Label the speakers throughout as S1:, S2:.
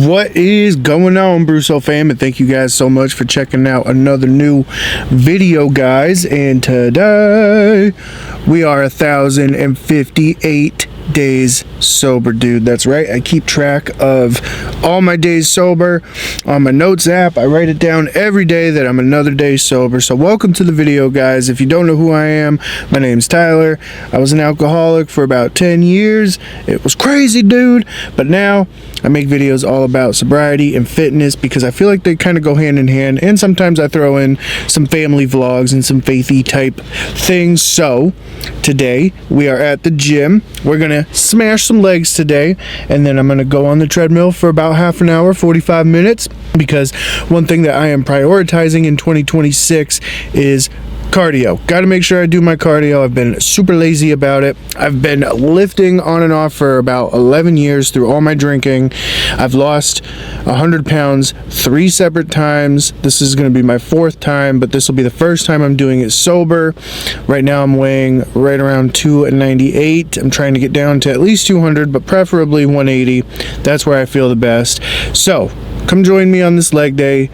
S1: What is going on, Brousseau fam? And thank you guys so much for checking out another new video, guys. And today we are 1,058 days sober, dude. That's right. I keep track of all my days sober on my notes app. I write it down every day that I'm another day sober. So welcome to the video, guys. If you don't know who I am, my name's Tyler. I was an alcoholic for about 10 years. It was crazy, dude. But now I make videos all about sobriety and fitness because I feel like they kind of go hand in hand, and sometimes I throw in some family vlogs and some faithy type things. So today we are at the gym. We're gonna smash some legs today, and then I'm gonna go on the treadmill for about half an hour, 45 minutes, because one thing that I am prioritizing in 2026 is cardio. Got to make sure I do my cardio. I've been super lazy about it. I've been lifting on and off for about 11 years through all my drinking. I've lost 100 pounds 3 separate times. This is going to be my 4th time, but this will be the first time I'm doing it sober. Right now I'm weighing right around 298. I'm trying to get down to at least 200, but preferably 180. That's where I feel the best. So come join me on this leg day.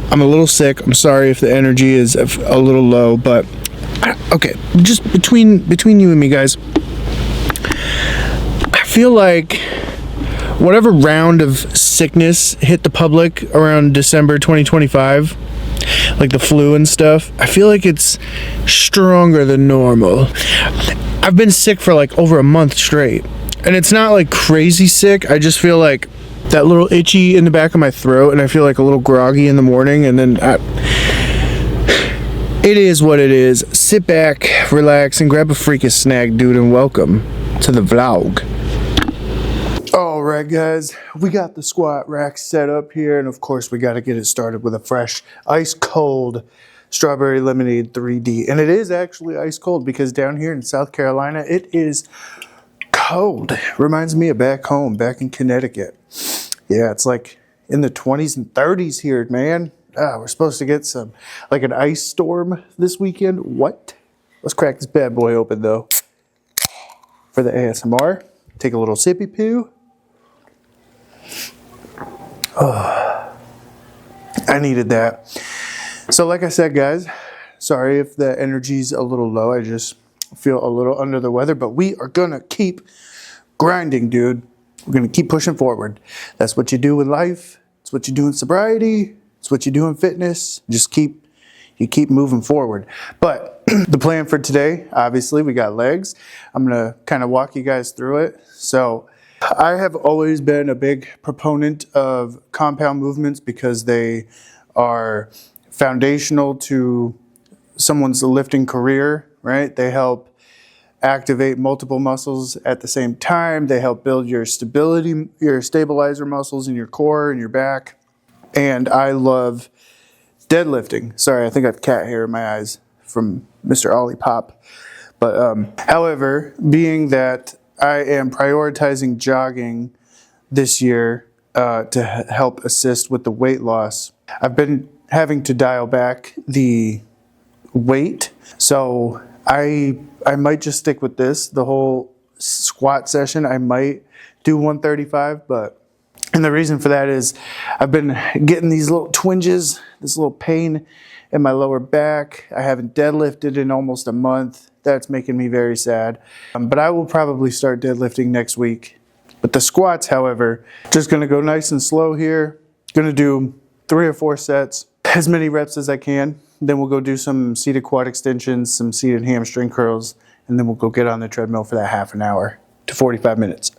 S1: I'm a little sick. I'm sorry if the energy is a little low, but okay, just between you and me, guys, I feel like whatever round of sickness hit the public around December 2025, like the flu and stuff, I feel like it's stronger than normal. I've been sick for like over a month straight, and it's not like crazy sick. I just feel like that little itchy in the back of my throat, and I feel like a little groggy in the morning, and then it is what it is. Sit back, relax, and grab a freaking snack, dude, and welcome to the vlog. Alright, guys, we got the squat rack set up here, and of course we got to get it started with a fresh ice cold strawberry lemonade 3D. And it is actually ice cold because down here in South Carolina it is cold. Reminds me of back home, back in Connecticut. Yeah, it's like in the 20s and 30s here, man. We're supposed to get some, like an ice storm this weekend. What? Let's crack this bad boy open, though. For the ASMR, take a little sippy poo. Oh, I needed that. So like I said, guys, sorry if the energy's a little low. I just feel a little under the weather, but we are gonna keep grinding, dude. We're gonna keep pushing forward. That's what you do in life. It's what you do in sobriety. It's what you do in fitness. You keep moving forward. But the plan for today, obviously, we got legs. I'm gonna kind of walk you guys through it. So I have always been a big proponent of compound movements because they are foundational to someone's lifting career, right? They help activate multiple muscles at the same time. They help build your stability, your stabilizer muscles in your core and your back. And I love deadlifting. Sorry, I think I have cat hair in my eyes from Mr. Ollie Pop. But however, being that I am prioritizing jogging this year to help assist with the weight loss, I've been having to dial back the weight. So I might just stick with this the whole squat session. I might do 135, and the reason for that is I've been getting these little twinges, this little pain in my lower back. I haven't deadlifted in almost a month. That's making me very sad. But I will probably start deadlifting next week. But the squats, however, just gonna go nice and slow here. Gonna do 3 or 4 sets, as many reps as I can. Then we'll go do some seated quad extensions, some seated hamstring curls, and then we'll go get on the treadmill for that half an hour to 45 minutes.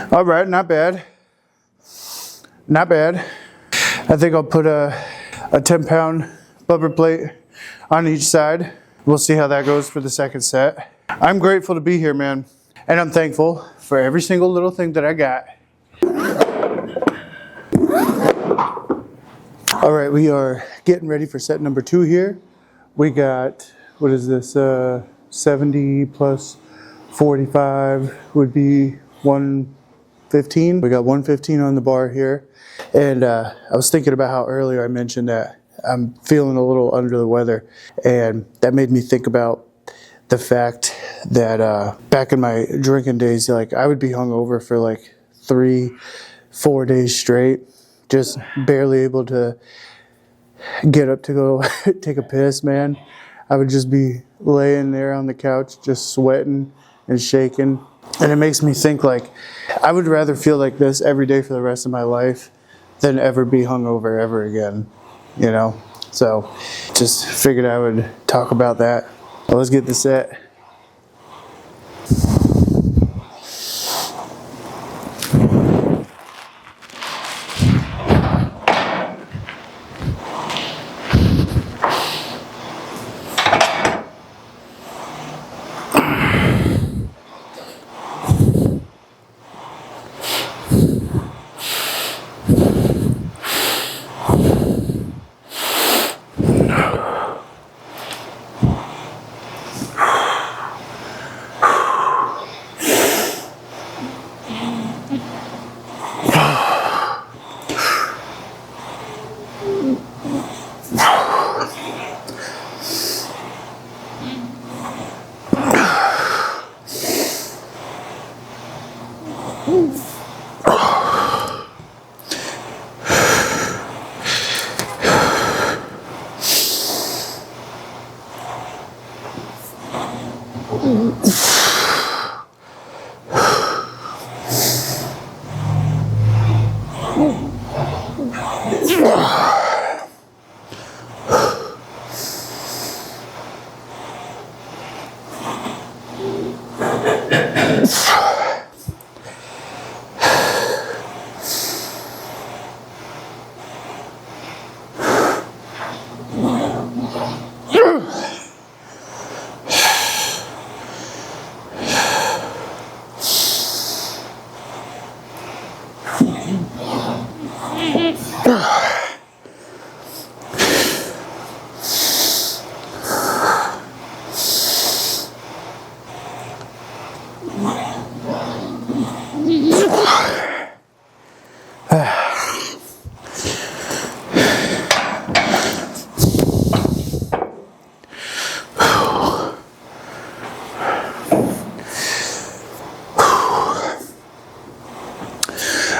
S1: All right, not bad. Not bad. I think I'll put a 10-pound bumper plate on each side. We'll see how that goes for the second set. I'm grateful to be here, man. And I'm thankful for every single little thing that I got. All right, we are getting ready for set number 2 here. We got, what is this, 70 plus 45 would be 115. We got 115 on the bar here. And I was thinking about how earlier I mentioned that I'm feeling a little under the weather. And that made me think about the fact that back in my drinking days, like I would be hungover for like 3-4 days straight, just barely able to get up to go take a piss, man. I would just be laying there on the couch, just sweating and shaking. And it makes me think like, I would rather feel like this every day for the rest of my life than ever be hungover ever again, you know? So just figured I would talk about that. Well, let's get the set.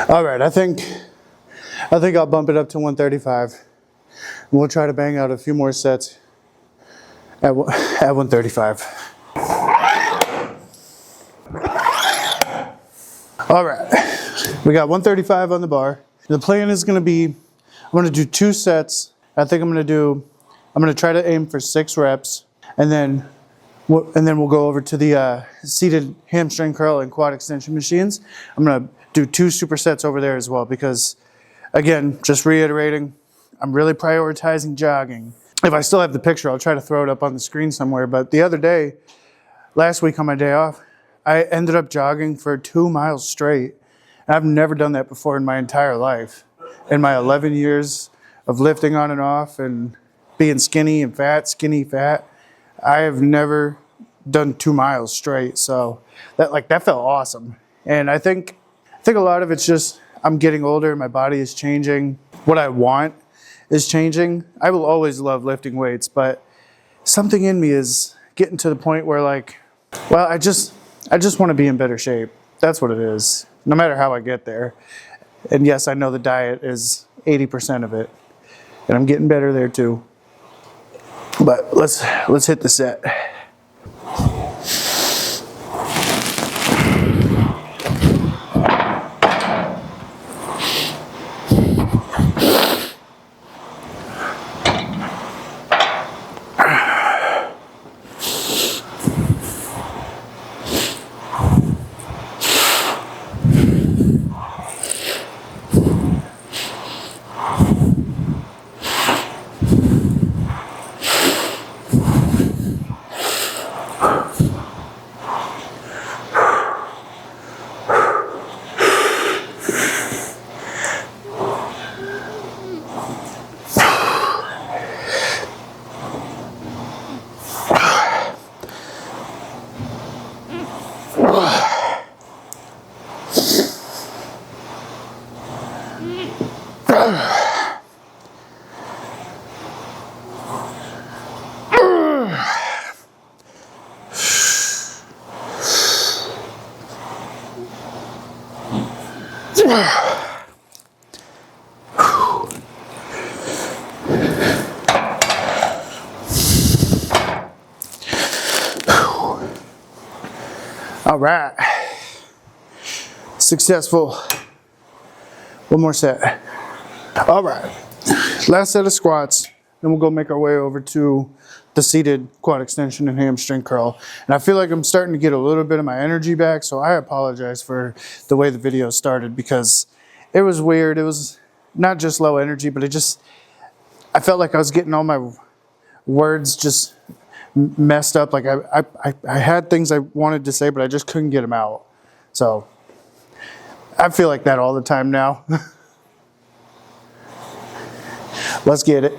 S1: All right, I think I'll bump it up to 135. We'll try to bang out a few more sets at 135. All right, we got 135 on the bar. The plan is gonna be, I'm gonna do 2 sets. I think I'm gonna try to aim for 6 reps, and then we'll go over to the seated hamstring curl and quad extension machines. I'm gonna do 2 supersets over there as well because, again, just reiterating, I'm really prioritizing jogging. If I still have the picture, I'll try to throw it up on the screen somewhere. But the other day, last week on my day off, I ended up jogging for 2 miles straight. And I've never done that before in my entire life. In my 11 years of lifting on and off and being skinny and fat, skinny, fat, I have never done 2 miles straight. So that felt awesome. And I think a lot of it's just I'm getting older, my body is changing. What I want is changing. I will always love lifting weights, but something in me is getting to the point where like, well, I just want to be in better shape. That's what it is, no matter how I get there. And yes, I know the diet is 80% of it, and I'm getting better there too. But let's hit the set. All right, successful. One more set. All right, last set of squats, then we'll go make our way over to the seated quad extension and hamstring curl. And I feel like I'm starting to get a little bit of my energy back, so I apologize for the way the video started because it was weird. It was not just low energy, but I felt like I was getting all my words just messed up. Like I had things I wanted to say, but I just couldn't get them out. So I feel like that all the time now. Let's get it.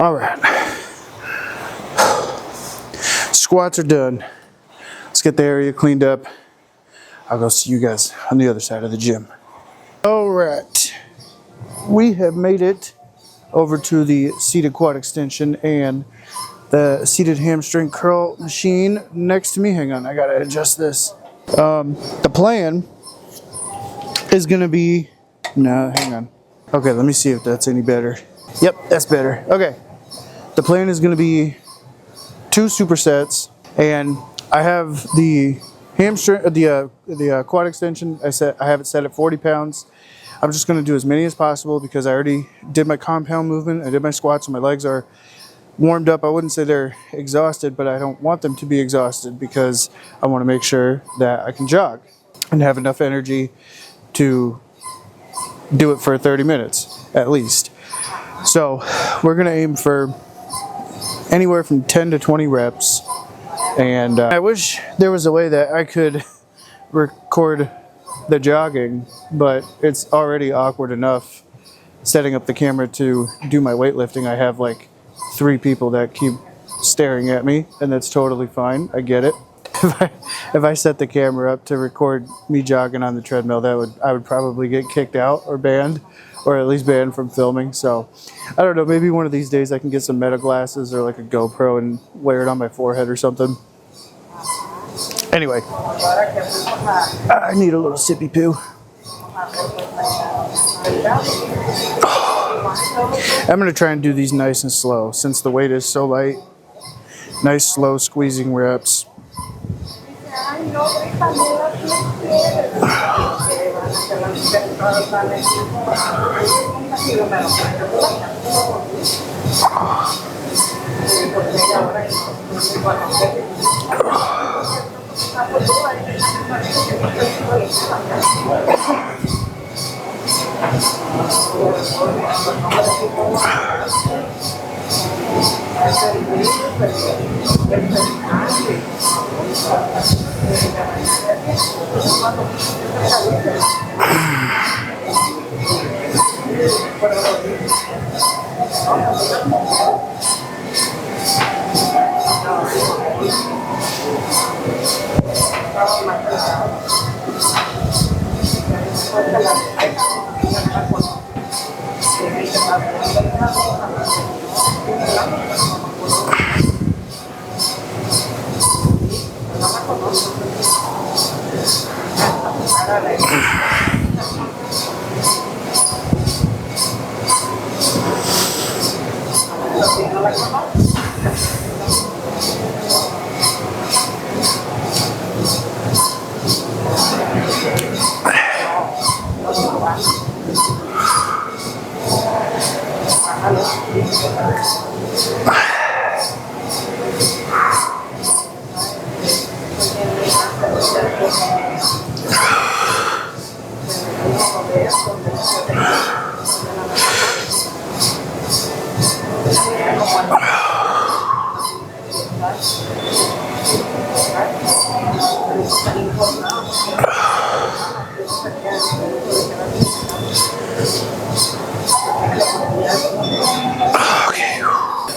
S1: All right, squats are done. Let's get the area cleaned up. I'll go see you guys on the other side of the gym. All right, we have made it over to the seated quad extension and the seated hamstring curl machine next to me. Hang on, I gotta adjust this. The plan is gonna be, no, hang on. Okay, let me see if that's any better. Yep, that's better. Okay, the plan is gonna be 2 supersets, and I have the hamstring, the quad extension. I have it set at 40 pounds. I'm just gonna do as many as possible because I already did my compound movement. I did my squats, and my legs are warmed up. I wouldn't say they're exhausted, but I don't want them to be exhausted because I want to make sure that I can jog and have enough energy to do it for 30 minutes at least. So we're going to aim for anywhere from 10 to 20 reps. And I wish there was a way that I could record the jogging, but it's already awkward enough setting up the camera to do my weightlifting. I have like 3 people that keep staring at me, and that's totally fine. I get it. If I set the camera up to record me jogging on the treadmill, I would probably get kicked out or banned. or at least banned from filming. So I don't know, maybe one of these days I can get some meta glasses or like a GoPro and wear it on my forehead or something. Anyway, I need a little sippy poo. I'm going to try and do these nice and slow since the weight is so light. Nice slow squeezing reps.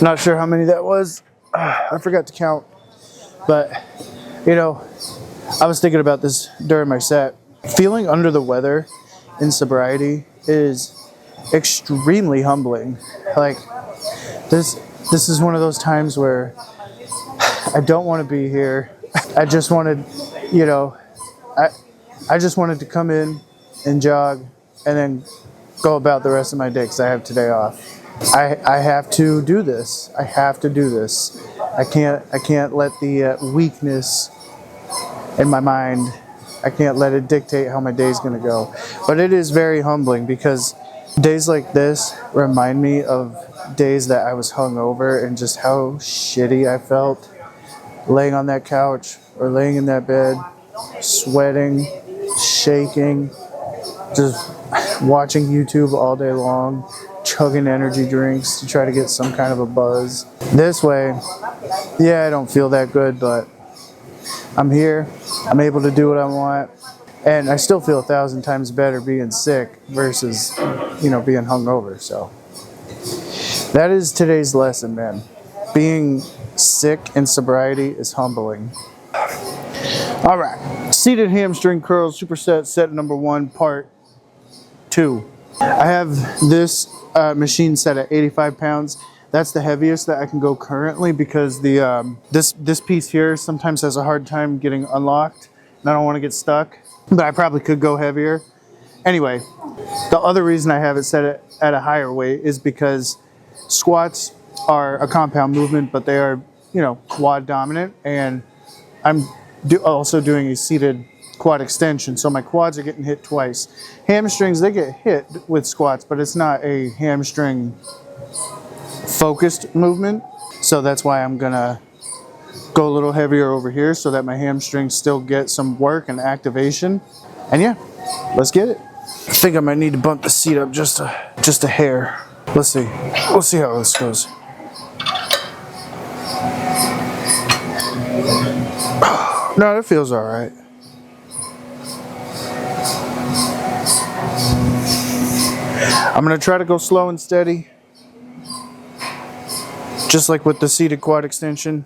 S1: Not sure how many that was. I forgot to count. But, you know, I was thinking about this during my set. Feeling under the weather in sobriety is extremely humbling. Like, this is one of those times where I don't want to be here. I just wanted, you know, I just wanted to come in and jog and then go about the rest of my day because I have today off. I have to do this. I have to do this. I can't let the weakness in my mind, I can't let it dictate how my day's gonna go. But it is very humbling because days like this remind me of days that I was hungover and just how shitty I felt laying on that couch or laying in that bed, sweating, shaking, just watching YouTube all day long, chugging energy drinks to try to get some kind of a buzz. This way, yeah, I don't feel that good, but I'm here, I'm able to do what I want, and I still feel 1,000 times better being sick versus, you know, being hungover. So that is today's lesson, man. Being sick in sobriety is humbling. All right, seated hamstring curls superset set number 1, part 2. I have this machine set at 85 pounds. That's the heaviest that I can go currently because the this piece here sometimes has a hard time getting unlocked and I don't want to get stuck, but I probably could go heavier. Anyway, the other reason I have it set at a higher weight is because squats are a compound movement, but they are, you know, quad dominant, and I'm also doing a seated quad extension, so my quads are getting hit twice. Hamstrings, they get hit with squats, but it's not a hamstring focused movement, so that's why I'm gonna go a little heavier over here so that my hamstrings still get some work and activation. And yeah, let's get it. I think I might need to bump the seat up just a hair. Let's see. We'll see how this goes. No, that feels all right. I'm gonna try to go slow and steady, just like with the seated quad extension.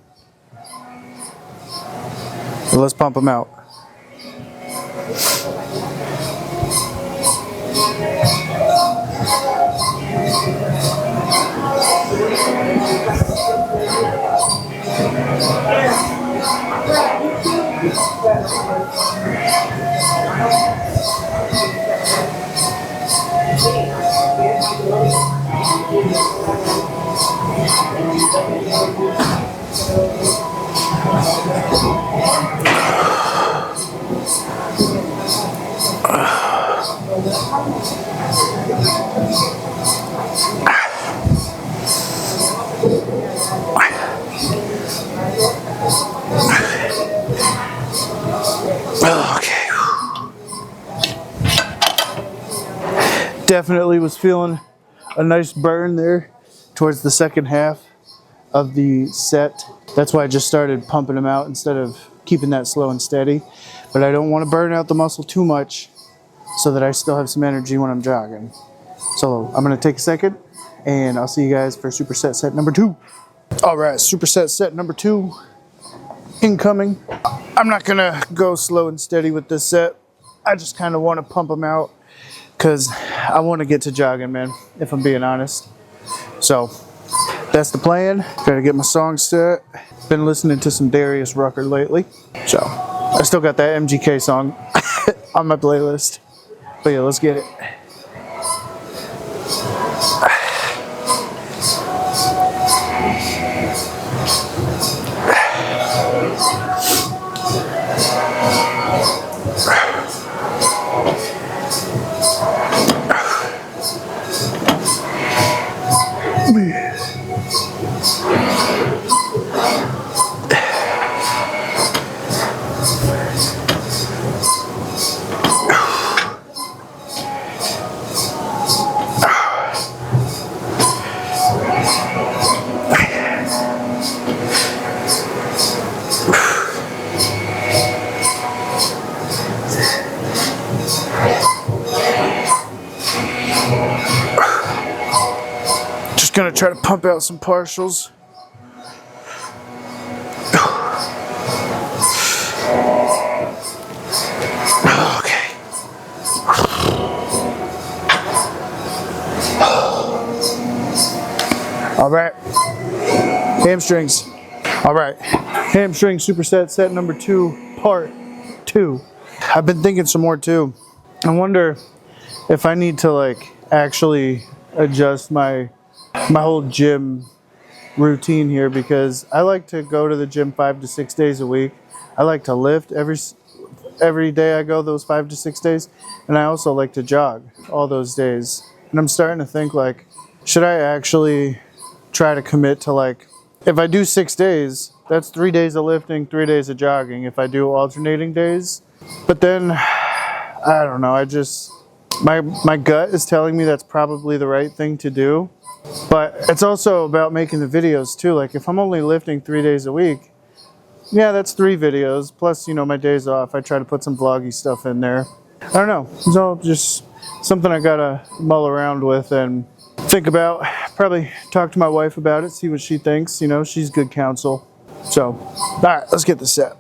S1: So let's pump them out. Okay. Definitely was feeling a nice burn there towards the second half of the set. That's why I just started pumping them out instead of keeping that slow and steady. But I don't want to burn out the muscle too much so that I still have some energy when I'm jogging. So I'm going to take a second and I'll see you guys for superset set number 2. All right, superset set number 2 incoming. I'm not going to go slow and steady with this set. I just kind of want to pump them out because I want to get to jogging, man, if I'm being honest. So that's the plan. Gotta get my song set. Been listening to some Darius Rucker lately. So I still got that MGK song on my playlist. But yeah, let's get it. Gonna try to pump out some partials. Okay. All right. Hamstrings. All right. Hamstring superset set number 2, part 2. I've been thinking some more too. I wonder if I need to like actually adjust my whole gym routine here, because I like to go to the gym 5 to 6 days a week. I like to lift every day I go those 5 to 6 days, and I also like to jog all those days. And I'm starting to think like, should I actually try to commit to like, if I do 6 days, that's 3 days of lifting, 3 days of jogging if I do alternating days. But then, I don't know, I just, my gut is telling me that's probably the right thing to do. But it's also about making the videos too. Like if I'm only lifting 3 days a week, yeah, that's 3 videos. Plus, you know, my days off, I try to put some vloggy stuff in there. I don't know. It's all just something I gotta mull around with and think about. Probably talk to my wife about it, see what she thinks. You know, she's good counsel. So, all right, let's get this set.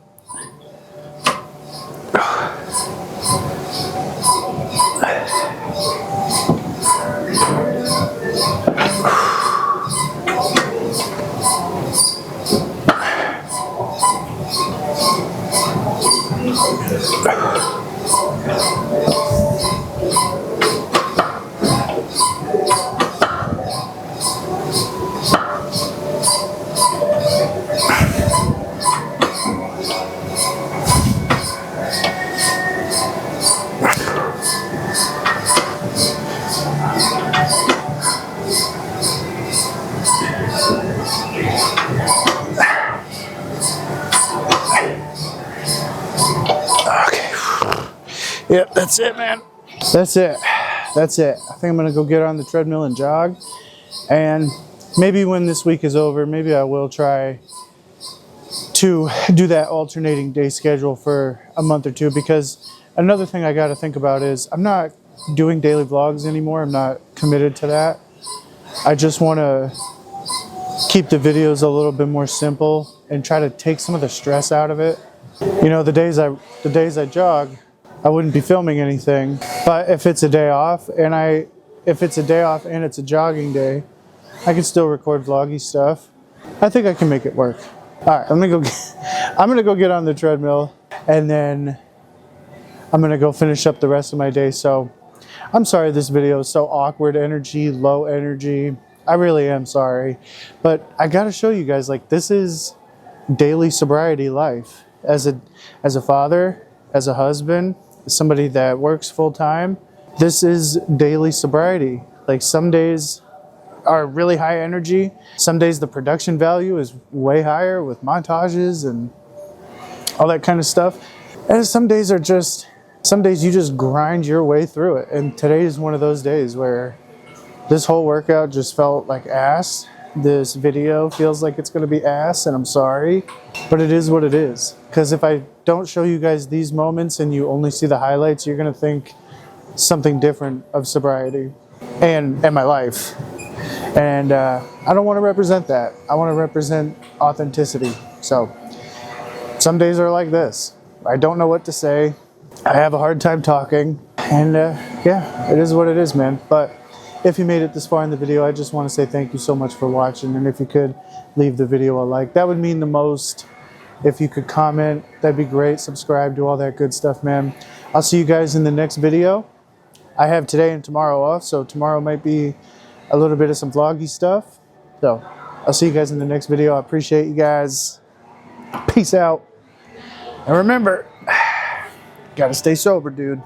S1: Yep, that's it, man. That's it. That's it. I think I'm gonna go get on the treadmill and jog. And maybe when this week is over, maybe I will try to do that alternating day schedule for a month or two, because another thing I got to think about is I'm not doing daily vlogs anymore. I'm not committed to that. I just want to keep the videos a little bit more simple and try to take some of the stress out of it. You know, the days I jog, I wouldn't be filming anything. But if it's a day off and it's a jogging day, I can still record vloggy stuff. I think I can make it work. All right, I'm gonna go get on the treadmill, and then I'm gonna go finish up the rest of my day. So I'm sorry this video is so awkward energy, low energy. I really am sorry, but I gotta show you guys, like, this is daily sobriety life. As a father, as a husband, as somebody that works full time, this is daily sobriety. Like, some days are really high energy. Some days the production value is way higher with montages and all that kind of stuff. And some days you just grind your way through it. And today is one of those days where this whole workout just felt like ass. This video feels like it's gonna be ass, and I'm sorry, but it is what it is. Because if I don't show you guys these moments and you only see the highlights, you're gonna think something different of sobriety and my life. And I don't want to represent that. I want to represent authenticity. So some days are like this. I don't know what to say. I have a hard time talking. And yeah, it is what it is, man. But if you made it this far in the video, I just want to say thank you so much for watching. And if you could leave the video a like, that would mean the most. If you could comment, that'd be great. Subscribe, do all that good stuff, man. I'll see you guys in the next video. I have today and tomorrow off, so tomorrow might be a little bit of some vloggy stuff. So I'll see you guys in the next video. I appreciate you guys. Peace out. And remember, gotta stay sober, dude.